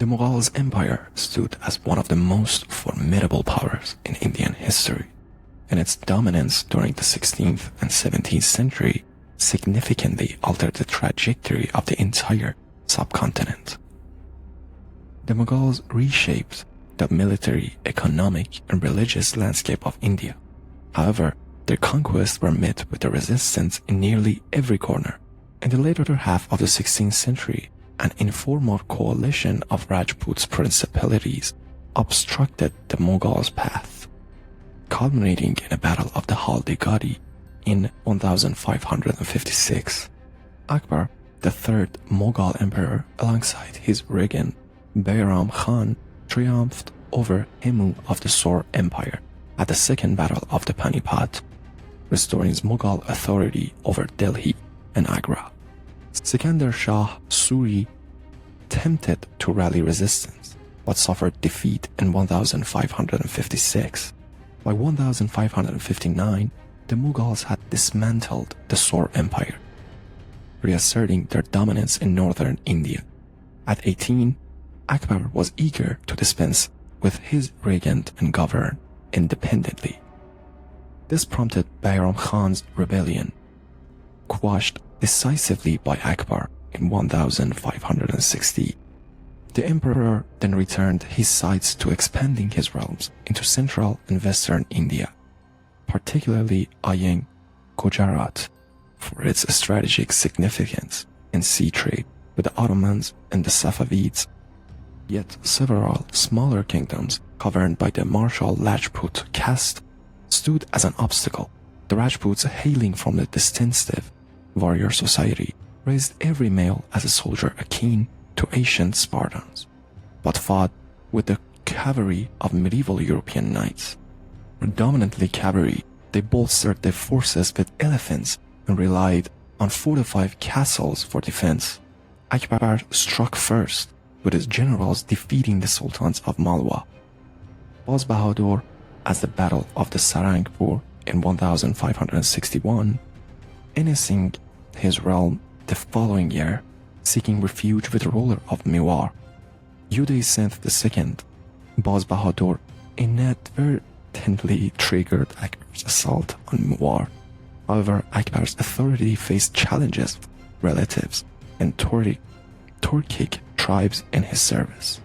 The Mughals Empire stood as one of the most formidable powers in Indian history, and its dominance during the 16th and 17th century significantly altered the trajectory of the entire subcontinent. The Mughals reshaped the military, economic, and religious landscape of India. However, their conquests were met with a resistance in nearly every corner. In the later half of the 16th century, an informal coalition of Rajput principalities obstructed the Mughals' path, culminating in a Battle of the Haldigadi in 1556. Akbar, the third Mughal emperor, alongside his regent Bayram Khan, triumphed over Hindu of the Sore Empire at the Second Battle of the Panipat, restoring Mughal authority over Delhi and Agra. Sikandar Shah Suri attempted to rally resistance, but suffered defeat in 1556. By 1559, the Mughals had dismantled the Sore Empire, reasserting their dominance in northern India. At 18, Akbar was eager to dispense with his regent and govern independently. This prompted Bayram Khan's rebellion, quashed decisively by Akbar in 1560. The emperor then returned his sights to expanding his realms into central and western India, particularly eyeing Gujarat for its strategic significance in sea trade with the Ottomans and the Safavids. Yet several smaller kingdoms governed by the martial Rajput caste stood as an obstacle. The Rajputs, hailing from the distinctive warrior society, raised every male as a soldier akin to ancient Spartans, but fought with the cavalry of medieval European knights. Predominantly cavalry, they bolstered their forces with elephants and relied on fortified castles for defense. Akbar struck first, with his generals defeating the sultans of Malwa. Baz Bahadur, at the Battle of the Sarangpur in 1561, menacing his realm the following year, seeking refuge with the ruler of Mewar. Uday Singh II, Baz Bahadur inadvertently triggered Akbar's assault on Mewar. However, Akbar's authority faced challenges from relatives and Turkic tribes in his service,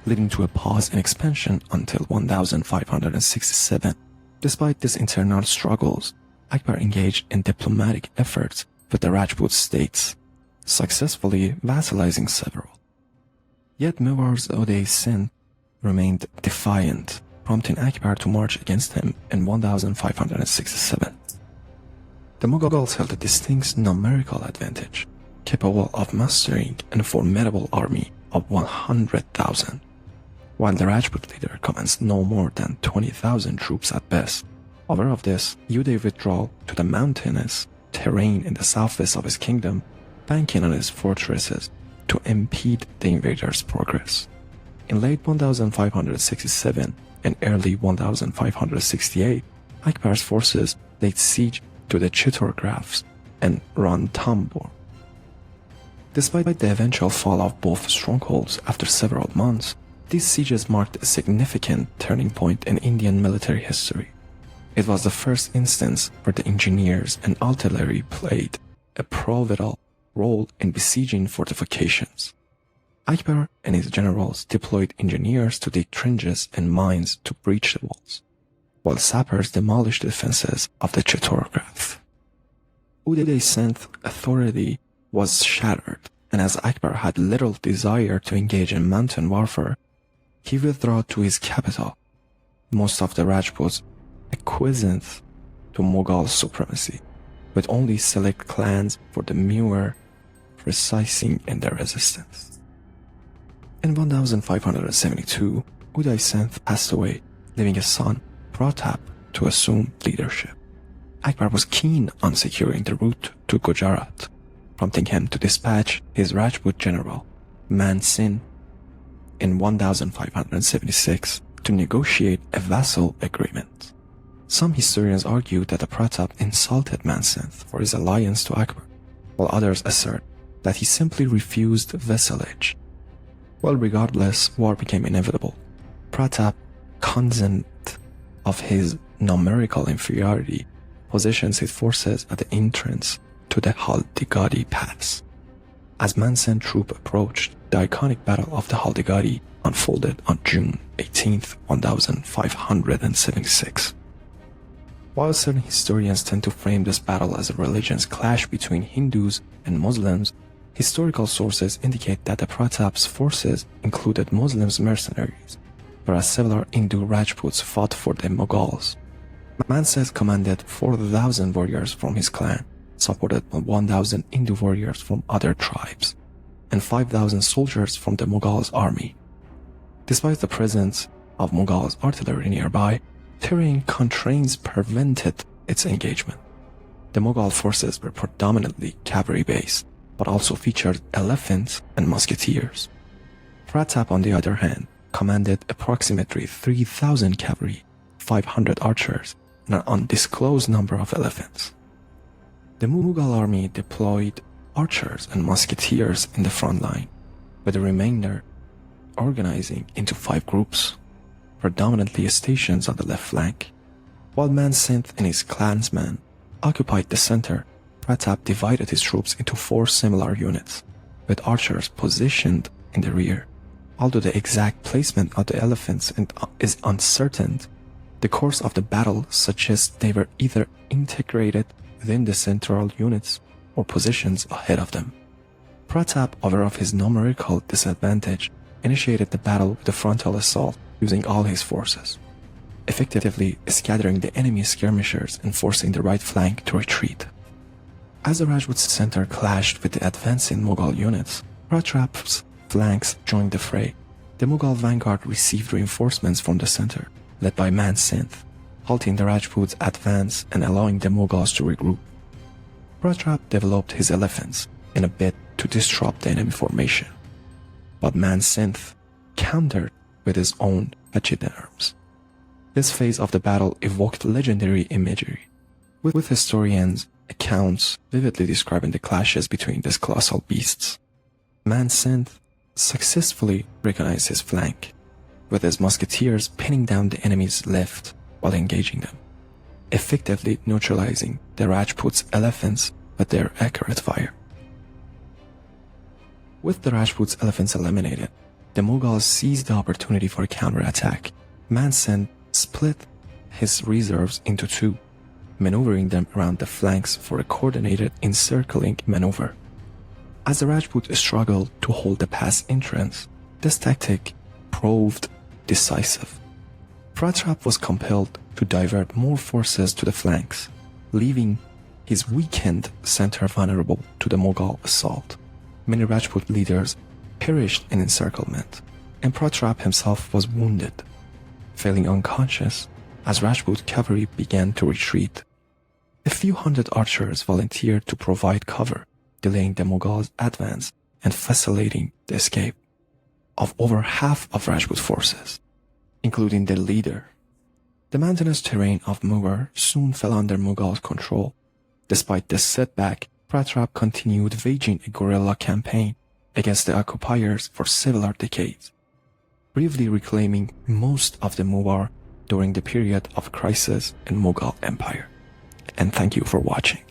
leading to a pause in expansion until 1567. Despite these internal struggles, Akbar engaged in diplomatic efforts with the Rajput states, successfully vassalizing several. Yet Mewar's Uday Singh remained defiant, prompting Akbar to march against him in 1567. The Mughals held a distinct numerical advantage, capable of mustering a formidable army of 100,000, while the Rajput leader commands no more than 20,000 troops at best. Aware of this, Uday withdrew to the mountainous terrain in the southwest of his kingdom, banking on his fortresses to impede the invaders' progress. In late 1567 and early 1568, Akbar's forces laid siege to the Chittorgraphs and Ranthambore. Despite the eventual fall of both strongholds after several months, these sieges marked a significant turning point in Indian military history. It was the first instance where the engineers and artillery played a pivotal role in besieging fortifications. Akbar and his generals deployed engineers to dig trenches and mines to breach the walls, while sappers demolished the defenses of the Chittorgraphs. Uday Singh's authority was shattered, and as Akbar had little desire to engage in mountain warfare, he withdrew to his capital. Most of the Rajputs acquiesced to Mughal supremacy, with only select clans for the Mewar persisting in their resistance. In 1572, Uday Singh passed away, leaving his son Pratap to assume leadership. Akbar was keen on securing the route to Gujarat, prompting him to dispatch his Rajput general, Man Singh, in 1576 to negotiate a vassal agreement. Some historians argue that the Pratap insulted Man Singh for his alliance to Akbar, while others assert that he simply refused vassalage. Well, regardless, war became inevitable. Pratap, cognizant of his numerical inferiority, positions his forces at the entrance to the Haldigadi pass. As Mansan troop approached, the iconic Battle of the Haldigadi unfolded on June 18, 1576. While certain historians tend to frame this battle as a religious clash between Hindus and Muslims, historical sources indicate that the Pratap's forces included Muslim mercenaries, whereas several Hindu Rajputs fought for the Mughals. Mansa commanded 4,000 warriors from his clan, supported by 1,000 Hindu warriors from other tribes, and 5,000 soldiers from the Mughals' army. Despite the presence of Mughals' artillery nearby, terrain constraints prevented its engagement. The Mughal forces were predominantly cavalry-based, but also featured elephants and musketeers. Pratap, on the other hand, commanded approximately 3,000 cavalry, 500 archers, and an undisclosed number of elephants. The Mughal army deployed archers and musketeers in the front line, with the remainder organizing into 5 groups, predominantly stations on the left flank. While Mansa and his clansmen occupied the center, Pratap divided his troops into 4 similar units, with archers positioned in the rear. Although the exact placement of the elephants is uncertain, the course of the battle suggests they were either integrated within the central units or positions ahead of them. Pratap, aware of his numerical disadvantage, initiated the battle with a frontal assault using all his forces, effectively scattering the enemy skirmishers and forcing the right flank to retreat. As the Rajput center clashed with the advancing Mughal units, Pratap's flanks joined the fray. The Mughal vanguard received reinforcements from the center, led by Mansa, halting the Rajputs' advance and allowing the Mughals to regroup. Pratap developed his elephants in a bid to disrupt the enemy formation, but Mansa countered with his own arms. This phase of the battle evoked legendary imagery, with historians' accounts vividly describing the clashes between these colossal beasts. Mansa successfully recognized his flank, with his musketeers pinning down the enemy's left while engaging them, effectively neutralizing the Rajputs' elephants with their accurate fire. With the Rajputs' elephants eliminated, the Mughals seized the opportunity for a counterattack. Mansa split his reserves into 2, maneuvering them around the flanks for a coordinated encircling maneuver. As the Rajput struggled to hold the pass entrance, this tactic proved decisive. Pratap was compelled to divert more forces to the flanks, leaving his weakened center vulnerable to the Mughal assault. Many Rajput leaders perished in encirclement, and Pratap himself was wounded, falling unconscious as Rajput cavalry began to retreat. A few hundred archers volunteered to provide cover, delaying the Mughals' advance and facilitating the escape of over half of Rajput forces, including the leader. The mountainous terrain of Mewar soon fell under Mughal control. Despite this setback, Pratap continued waging a guerrilla campaign against the occupiers for several decades, briefly reclaiming most of the Mewar during the period of crisis in Mughal Empire. And thank you for watching.